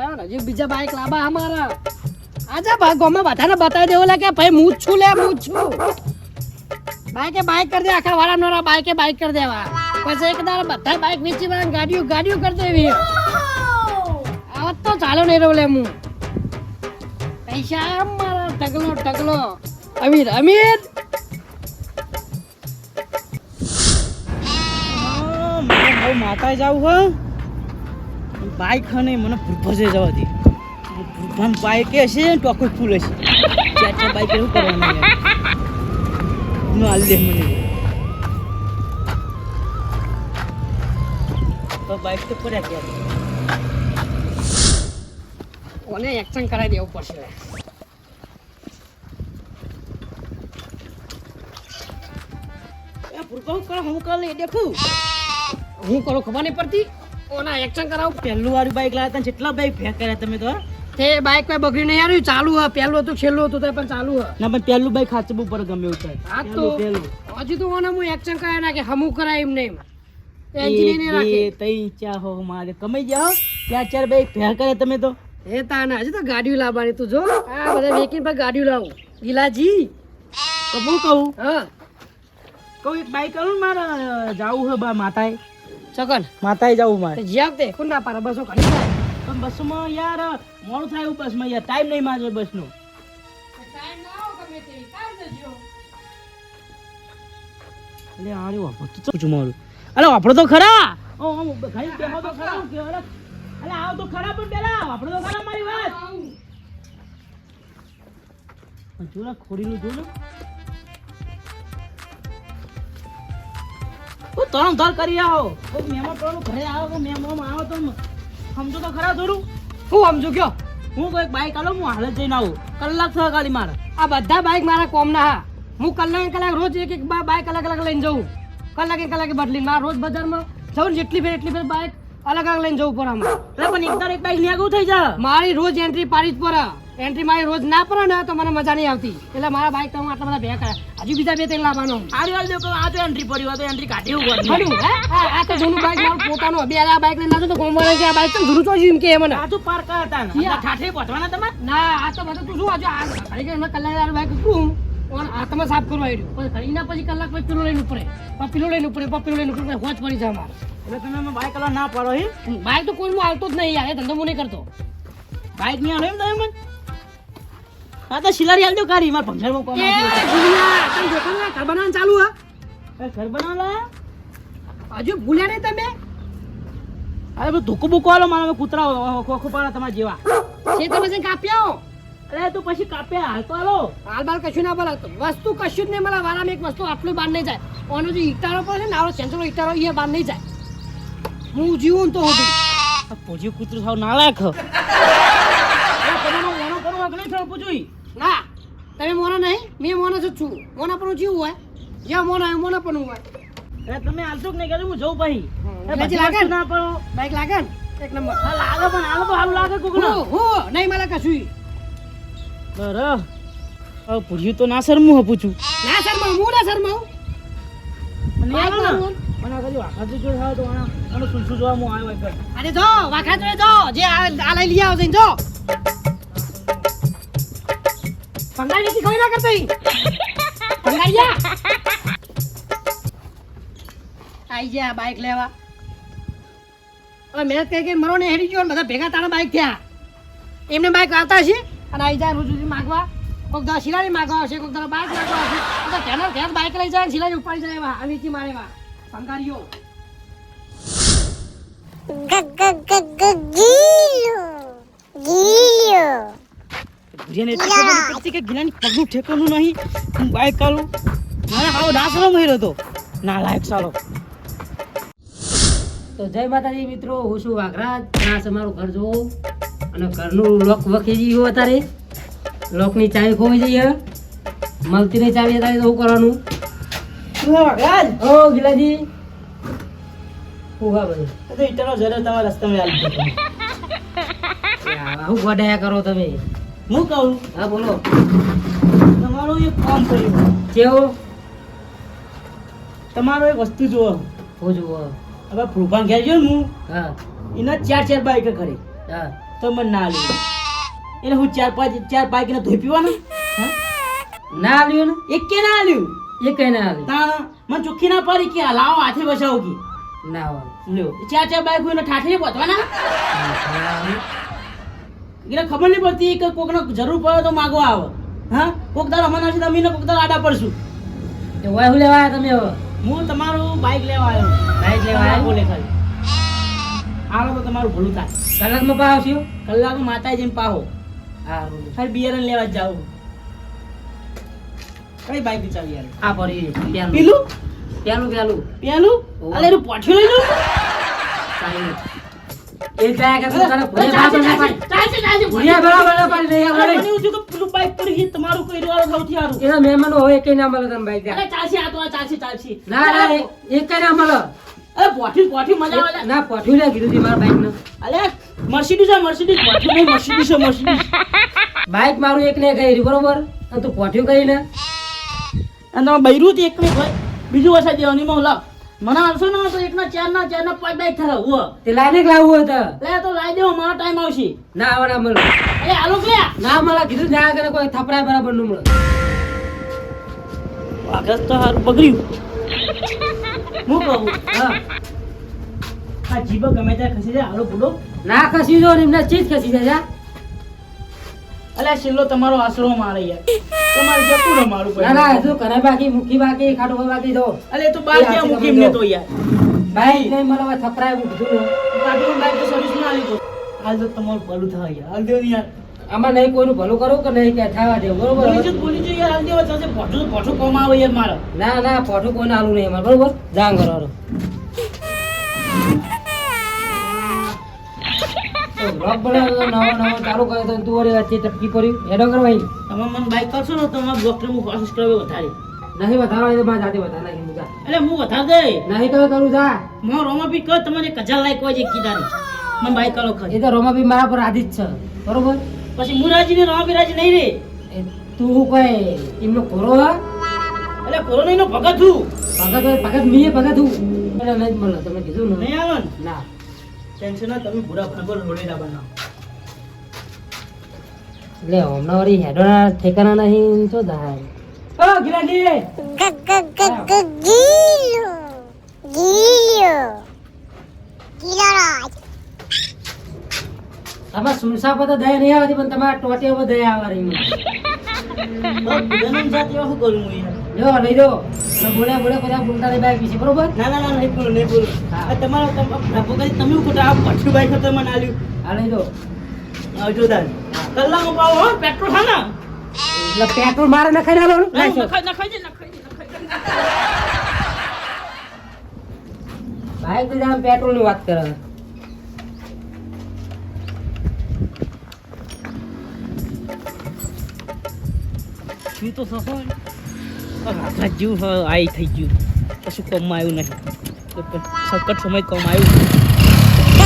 યાર હજી બીજા બાઈક લાવવા અમારા આજા ભાગોમાં બધાને બતાવી દેવો લે કે ભાઈ હું જ છું લે હું જ છું બાઈક કરી દે આખા વાળા નોરા બાઈક કરી દેવા પછી એક દાડો બધા બાઈક વેચી ગાડીઓ કરી દેવી આવત તો ચાલો નહીં રહો લે હું પૈસા મારા ટગલો અમીર માતા જાવ હો બાઈક ખાને મને ભૂફસે જવા દે ભૂફાન બાઈક હશે ટોકો ફૂલ હશે ચાર બાઈક એવું કરવાનું નો હાલ દે મને તો બાઈક તો પડ્યા ગયા ઓને એક્શન કરાવી દેવું પડશે એ ભૂફા કર હું કર લે દેખું હું કરું ખબર નહીં પડતી ઓના એક્શન કરાવું પહેલું વાળી બાઈક લાવ્યા હતા જેટલા બાઈક ફેંક કર્યા તમે તો તે બાઈક કોઈ બગડી નહીં આવ્યું ચાલુ હ પહેલું હતું છેલ્લું હતું તો પણ ચાલુ હ ના પણ પહેલું બાઈક ખાચબું પર ગમે એવું થાય આ તો હજુ તો ઓને હું એક્શન કરાવી નાખે હમું કરાય એમ નહીં એન્જિન ને રાખે તઈ ચા હો મારે કમાઈ જાઓ ચાર બાઈક ફેંક કર્યા તમે તો એ તાના હજુ તો ગાડીઓ લાવવાની તું જો આ બધા વેકીન પર ગાડીઓ લાવું ગીલાજી તો હું કહું હા કહું એક બાઈક કરું મારે જાવું હે બા માતાએ ચકન માતાએ જાવું મારે જ્યાં તે કોણ ના પાડે બસો ઘણી થાય પણ બસમાં યાર મોડું થાય એવું બસમાં યાર ટાઈમ નહીં મારે બસનો ટાઈમ ના આવો તમે તે કામ જજો એટલે આરે વાપર તો છું મારું અલે વાપરો તો ખરા ઓ ખાઈ બેહો તો ખરા કે અલે આવ તો ખરા પણ પેલા વાપરો તો ખરા મારી વાત જોલા ખોરીનું જો ને ઓ તરમ ધર કરી આવો ઓ મહેમાન તો ઘરે આવો તો મહેમાન આવો તો સમજો તો ખરા થોડું હું સમજુ ગયો હું કોઈ બાઈક આલો હું હાલ જ જઈને આવું કલાક થયો ખાલી મારે આ બધા બાઈક મારા કોમના હા હું કલાક રોજ એક બાઈક અલગ લઈને જઉં કલાકે બદલીને મારા રોજ બજારમાં જઉં જેટલી ફેર બાઈક અલગ લઈને જવું પડે અમારે એટલે પણ એકદર એક બાઈક ન્યા થઈ જા મારી રોજ એન્ટ્રી પાડી જ પડે એન્ટ્રી મારી રોજ ના પડે ને તો મને મજા નહીં આવતી એટલે મારા બાઈક તો હું આટલા બધા ભેગા કર્યા હજુ બીજા બે ત્રણ લાવવાનો આરી હાલ દેખો આ તો એન્ટ્રી પડી આ તો એન્ટ્રી કાઢી ઉપર હડું હે આ તો જૂનું બાઈક મારું પોતાનું બે આ બાઈક લઈને નાખો તો કોમવાળે કે આ બાઈક તો જૂનું ચોજી એમ કે મને આ તો પાર કરતા ને આ ઠાઠે પહોંચવાના તમે ના આ તો બધું તું શું આજે આ ઘડી કે કલાક બાઈક શું આ તમે સાફ કરવા આવ્યું પછી ઘડીના પછી કલાક પછી પેલો લઈને ઉપરે પપ્પીલો લઈને ઉપરે હોજ પડી જાય મારે એટલે તમે બાઈક કલર ના પાડો હે બાઈક તો કોઈ આવતો જ નહીં યાર એ ધંધો હું નહીં કરતો બાઈક નહીં આલો એમ તમે મને આ તો સિલારી આલજો કારી માર ભંગારમાં કોમ એ ભૂલ્યા તને જોતો ને ઘર બનાવવાનું ચાલુ હે ઘર બનાવલા હજુ ભૂલ્યા નહીં તમે અરે બધું ધોકો બોકો આલો મારા કૂતરા ખોખો પાડા તમારા જેવા છે તમે જઈને કાપ્યા અરે તો પછી કાપ્યા હાલ તો આલો હાલ બાલ કશું ના બોલે વસ્તુ કશું જ નહીં મળે વારામાં એક વસ્તુ આટલું બહાર નહીં જાય ઓનો જે ઈટારો પર છે ને આવો સેન્સરનો ઈટારો એ બહાર નહીં જાય હું જીવું તો હોતી આ પોજી કૂતરું થાવ નાલાયક હ તમારો ઓનો કરો અગલે થોડું પૂછુઈ ના તમે મોના નહીં મેં મોના જ છું મોના પર જીવું હોય જ્યાં મોના હોય મોના પણ હોય અરે તમે હાલતો કે નહીં કે હું જઉં ભાઈ લાગે લાગે ના પડો બાઈક લાગે ને એક નંબર હા લાગે પણ હાલો તો હાલ લાગે કોકનો હો નહીં મળે કશું અરે હવે પૂછ્યું તો ના શરમું હ પૂછું ના શરમાવું હું ના શરમાવું અને આલો ને મને કદી વાખા જો થાવ તો આનો સુનસુ જોવા હું આવ્યો એકવાર અરે જો વાખા જોડે જો જે આ લઈ લઈ આવો જો પંગાળી થી કોઈ ના કરતો પંગાળિયા આઈ જા બાઈક લેવા હવે મેં કઈ મરો ને હેડી ગયો બધા ભેગા તારા બાઈક થયા એમને બાઈક આવતા છે અને આઈ જાય રોજ સુધી માગવા કોઈક દા શિલારી માગવા આવશે કોઈક દા બાઈક માગવા આવશે તો તેના ઘેર બાઈક લઈ જાય શિલારી ઉપાડી જાય એવા આવીથી મારે એવા પંગાળીઓ જેને ખબર પડતી કે ગિલાની પગનું ઠેકાણું નહીં હું બાઈક કાલું મારે આવો ડાસરો મહિરો તો ના લાયક સાલો તો જય માતાજી મિત્રો હું છું વાઘરાજ આ છે મારું ઘર જોવું અને ઘરનું લોક વખી ગયું અત્યારે લોકની ચાવી ખોઈ જઈએ મળતી નહીં ચાવી અત્યારે તો શું કરવાનું વાઘરાજ ઓ ગિલાજી હું હા બધું તો ઇટનો જરા તમારા રસ્તામાં આવી ગયો હું ગોડાયા કરો તમે હું કહું હા બોલો તમારું એક કામ કર્યું કેવો તમારો એક વસ્તુ જુઓ હું જુઓ હવે પ્રૂફાન ઘેર ગયો ને હું હા એના ચાર બાઈક ખરી હા તો મને ના આલ્યું એટલે હું ચાર બાઈક ને ધોઈ પીવાનું હા ના આલ્યું એક કે ના આલ્યું ને એ કઈ ના આલ્યું તાણ મને ચોખ્ખી ના પડી કે લાવો હાથે બસાવો કે ના હોય લ્યો ચાર બાઈક હોય ને ઠાઠી પહોંચવાના એટલે ખબર નહીં પડતી કે કોકને જરૂર પડે તો માગવા આવે હા કોક દાડો અમને આવશે તમે કોક દાડો આડા પડશું તે હોય હું લેવા આવ્યા તમે હવે હું તમારું બાઈક લેવા આવ્યો બાઈક લેવા આવ્યા? બોલે ખાલી આવો તો તમારું ભલું થાય કલાકમાં પાવ છું કલાક માતાજી જઈને પાહો હા ખાલી બિયરન લેવા જ જાવ કઈ બાઈક ચાલી યાર આ પડી પેલું પેલું પેલું પેલું પેલું અલે એનું પોઠ્યું લઈ લો એ જાય કે તું તને ભૂલે બરાબર ના પાડી ભૂલે બરાબર ના પાડી નહીં અરે આવડે મને એવું થયું કે પેલું બાઈક પર હી તમારું કઈ રહ્યો સૌથી સારું એના મહેમાનો હોય કઈ ના મળે તમે બાઈક અરે ચાલશે આ તો આ ચાલશે ના ના એ કઈ ના મળે અરે પોઠ્યું મજા આવે ના પોઠ્યું લે કીધું તી મારા બાઈક નું અલે મર્સિડીઝ પોઠ્યું નહીં મર્સિડીઝ બાઈક મારું એક ને ગઈ બરોબર અને તું પોઠ્યું કઈ ને અને તમારે બૈરું હતી એક ને બીજું વસાઈ દેવાની માં લાવ મને આવશો ને તો એકના ચાર ના પાંચ બાઈક થયા હુઓ તે લાઈને જ લાવવું હતું લે તો લાવી દેવો મારો ટાઈમ આવશે ના આવે ના મળે અરે આલો કે ના મળે કીધું ના કરે કોઈ થપરાય બરાબર નું મળે આગળ તો હારું બગડ્યું હું કહું હા આ જીભ ગમે ત્યાં ખસી જાય હાલો બોલો ના ખસી જો ને એમને ચીજ ખસી જાય અલે આ છેલ્લો તમારો આશરો મારે યાર તમારે જતું રહે મારું ના ના હજુ કરે બાકી મુખી બાકી ખાટું બાકી દો અલે એ તો બાર ક્યાં મૂકી એમને તો યાર બાઈક નહીં મળે હવે થપરાય હું કીધું ને કાઢું બાઈક તો સર્વિસ ના આવી તો હાલ તો તમારું ભલું થાય યાર હાલ દેવો ને યાર આમાં નહીં કોઈનું ભલું કરું કે નહીં કે થવા દેવું બરોબર બોલી જો યાર હાલ દેવો ચાલશે પોઠું કોમ આવે યાર મારે ના ના પોઠું કોઈને આલું નહીં અમારે બરોબર જાંગ કરો હારો. તો બ્લોક બનાવ્યો તો નવો ચાલુ કર્યો તો તું વળી વચ્ચે ટપકી પડ્યું હેડો કરવા અહીં તમે મને બાઈક કરશો ને તો મારા ડોક્ટર હું કોશિશ કરવા વધારે નહીં વધારવા હોય તો મારે જાતે વધારે નાખી મૂકા એટલે હું વધાર દે નહીં તો કરું જા મો રોમા બી કહો તમને કજા લાયક હોય છે કીધાની મને બાઈક કરો એ ખરી તો રોમાબી મારા પર આદિત છે બરોબર પછી મુરાજી ને રોમા બી રાજી નહીં રે એ તું કઈ એમનો ખોરો હા એટલે કોરોના નો ભગત છું ભગત મીએ ભગત હું એટલે નહીં જ મળે તમે કીધું ને નહીં આવે ને ના ટેન્શન ના તમે ભૂરા ભાગો રોડેલા બનાવો એટલે હમણાં વળી હેડોના ઠેકાના નહીં તો થાય ઓ ગિલાજી તમારે સુનસા પર તો દયા નહીં આવતી પણ તમારા ટોટીઓ પર દયા આવે રહી બધાને જાત એવા શું કરું હું યાર જો લઈ દો બોલ્યા બધા બોલતા નહીં બાઈક વિશે બરોબર ના નહીં બોલું આ તમારો ભગત તમે ખોટા આ પઠ્યું બાઈક હતો મને આલ્યું હા લઈ દો આવજો દાદ કલાક પાવો હો પેટ્રોલ હા ને એટલે પેટ્રોલ મારે નખાઈ નાખવાનું નખાઈ દે બાઈક તો જામ પેટ્રોલ ની વાત કરે શું તો સસો રાજા જેવું આઈ થઈ ગયું કશું કમમાં આવ્યું નહીં સંકટ સમય કમાયું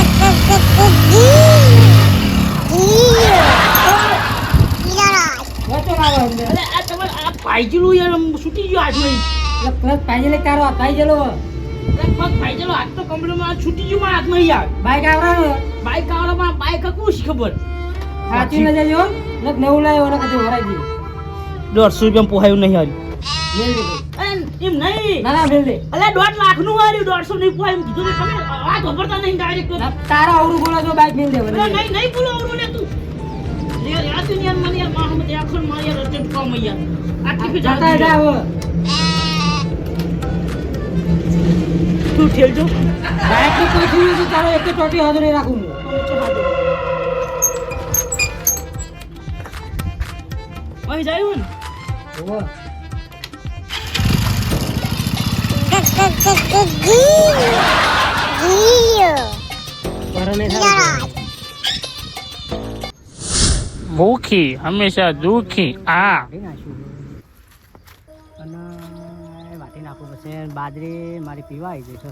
વચ્ચે ના આવે અંદર. અરે આ તમારે આ પાયજેલું યાર છૂટી ગયું આજ નહીં એટલે પ્લસ પાઈ લે તારો પાઈ ગયેલો પગ પાયજેલો આજ તો કમ્પ્યુટરમાં છૂટી ગયું મારા હાથમાં યાર બાઈક આવવાનો બાઈક આવવામાં બાઈક હતું શી ખબર સાચી ન જજો ને નવું લાવ્યો ને કદી વરાઈ દી 150 રૂપિયા પોહાયું નહીં હાર્યું મેલ દે એમ નહીં ના મેલ દે અલે 1.5 લાખ નું હાર્યું 150 નહીં પોહાયું કીધું ને તમે વાત ખબરતા નહીં ડાયરેક્ટ તારા અવરું બોલો તો બાઈક મેલ દે નહીં બોલો અવરું લે તું યાર આ દુનિયા મને યાર માહમદ આખર માં યાર રજત કોમ યાર આટલી ફી જાતા જા હવે તું ઠેલજો બાઈક તો કોઈ થયું તો તારો એક ટોટી હાજર નહીં રાખું અહીં જાયું ને હું પરને થાય ભૂખી હંમેશા દુખી આ અને વાટી નાખું પછી બાજરી મારી પીવા આવી ગઈ છે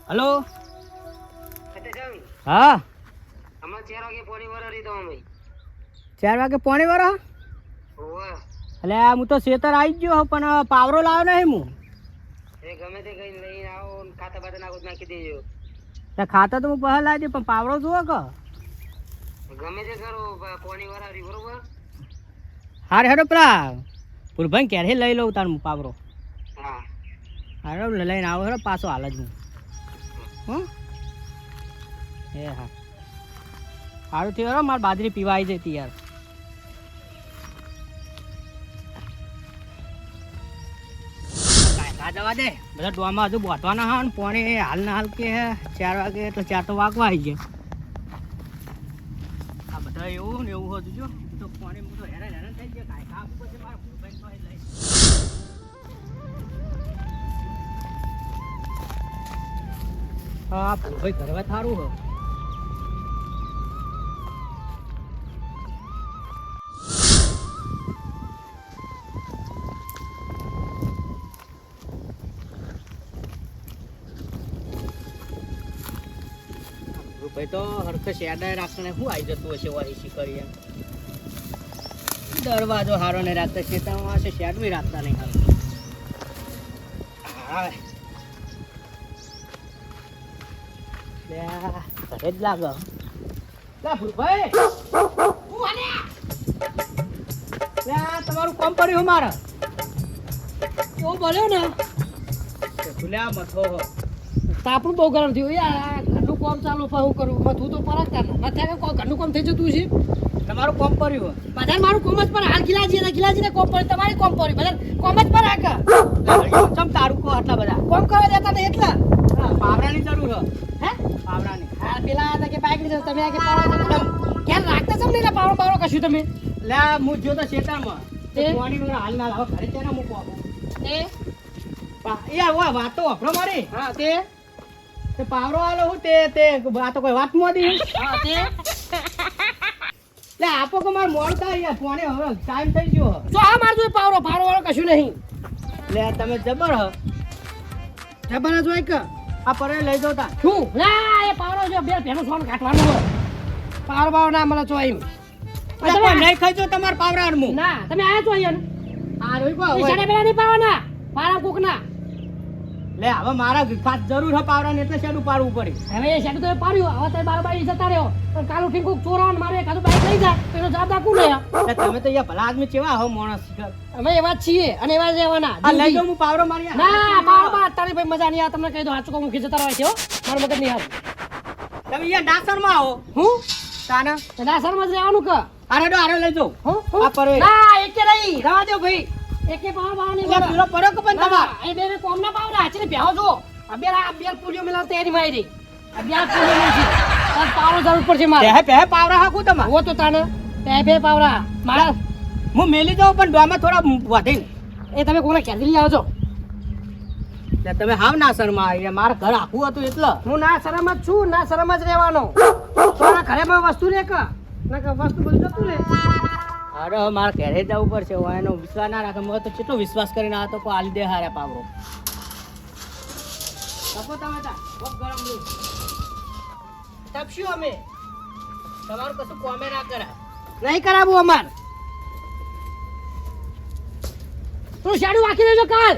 હલો હા 4 વાગે પોણી વર રહી તો અમે 4 વાગે પોણી વાળા એટલે હું તો શેતર આવી ગયો હો, પણ પાવરો લાવ્યો નહીં હું. ગમે તે કઈ લઈને આવો ખાતા બાતા નાખી દેજો. ખાતા તો હું બહાર લાવી દે, પણ પાવરો જુઓ કે ગમે તે કરો કોની વરાવી બરોબર. હારે હેડો પેલા પુરભાઈ ક્યારે લઈ લઉં તાર હું પાવરો. હા હારો લઈને આવો હેડો પાછો હાલ જ હું. હં એ હા સારું થયું હેડો, મારે બાજરી પીવા આવી જતી યાર. કાંઈ જવા દે, બધા ડોમાં હજુ બોટવાના હા, પોણે હાલ ના હાલ કે 4 વાગે એટલે 4 તો વાગવા આવી ગયા. આ બધા એવું ને એવું હતું જો તો પોણે હું તો હેરાન થઈ ગયા. કાંઈ કામ પછી મારા ભૂલભાઈ તો લઈ હા ભૂલભાઈ કરવા થારું હો. ભાઈ તો હરખે શેડાય રાખને શું આવી જતું હશે વાહીસી કરી એમ. દરવાજો હારો નહીં રાખતા, શેતામાં હશે શેડ બી રાખતા નહીં હારો. હા ઘરે જ લાગે. લા ભૂલભાઈ તમારું કામ પડ્યું મારે એવું બોલ્યો ને ભૂલ્યા મથો તાપણું બહુ ગરમ થયું યાર. ઘરનું કામ ચાલુ પણ હું કરું મથું તો પરાગતા ને મથા કે ઘરનું કામ થઈ જતું છે. તમારું કામ પડ્યું બધા મારું કોમ જ પર હાલ ગિલાજીને કોમ પડે, તમારે કોમ પડે, બધા કોમ જ પર આકા ચમ તારું કો આટલા બધા કોમ કરવા દેતા ને એટલા. પાવરાની જરૂર હે પાવરાની. હા પેલા હતા કે બાઈક લીધો તમે આ કે પાવડો ક્યાં રાખતા છો ને પાવડો પાવડો કશું તમે લે હું જો તો શેતામાં તે? પાણી હાલ ના લાવો ઘરે ત્યાં મૂકો એ યાર વાતો વાપરો મારી. હા તે તે પાવરો આલો હું તે આ તો કોઈ વાત મોદી. હા તે લે આપો કે મારે મોડ થાય યાર, ફોને હવે ટાઈમ થઈ ગયો. જો આ મારજો પાવડો પાવડો વાળો કશું નહીં. લે તમે જબર હ જબર જ હોય કે આ પરે લઈ જાવ તા. શું ના એ પાવડો જો બે ભેનું સોન કાઢવાનું હોય. પાવડો પાવડો ના મળે છો એમ નહીં ખાઈ જો તમારે પાવરા હું. ના તમે આયા છો અહીંયા આ રોઈ કો ને સાડા પેલા નહીં પાવાના પારા કોક ના. લે હવે મારા ખાસ જરૂર હ પાવરાની એટલે શેડ ઉપાડવું પડે. હવે એ શેડ તો એ પાડ્યું, હવે તો બાર જતા રહ્યો પણ કાલું ઠીક કોક ચોરાવાનું મારે એકાદું બાઈક લઈ જાય તો એનો જવાબદાર કોણ લે? એટલે તમે તો યાર ભલા આદમી કેવા હો માણસ. અમે એવા જ છીએ અને એવા જ રહેવાના. આ લઈ જાઉં હું પાવરો મારી. ના પાવડો તારી ભાઈ મજા નહીં આવે. તમને કહી દો હાચું મૂકી જતા રહે છે હો, મારું મગજ નહીં આવે. તમે યાર ડાસરમાં આવો હું તાના. ના શર્મા જ રહેવાનું કે આરે લઈ જાઉં. હું આ પરે ના એકે નહીં રવા દો ભાઈ. એકે પાવડો નહીં લે પીરો પડ્યો કે પણ તમાર. એ બે કોમ ના પાવડા હાચીને બેહો છો. આ બે પૂરીઓ મિલાવ તૈયારી માં આવી આ બે પૂરીઓ નથી. આ પાવડો જરૂર પડશે મારે. પહે પાવરા હાકું તમાર. ઓ તો તાને બે પાવડા મારા હું મેલી જાઉં પણ ડોમાં થોડા વધે. એ તમે કોને ક્યાંથી લઈ આવજો? એટલે તમે હાવ ના શર્મા આવી. મારે ઘર આખું હતું એટલે. હું ના શરમ જ છું, ના શરમ જ રહેવાનો. તમારા ઘરે માં વસ્તુ રે કે ના કે વસ્તુ બધું જતું રે. અરે મારે ઘરે જવું પડશે. હું એનો વિશ્વાસ ના રાખે. મેં તો કેટલો વિશ્વાસ કરીને આ તો કોઈ આલી દે હારે પાવરો. તપો તમે તા ખૂબ ગરમ નું તપશું અમે તમારું કશું કોમે ના કરાય. નહીં કરાવું અમાર. તું શાડું વાંકી દેજો કાલ.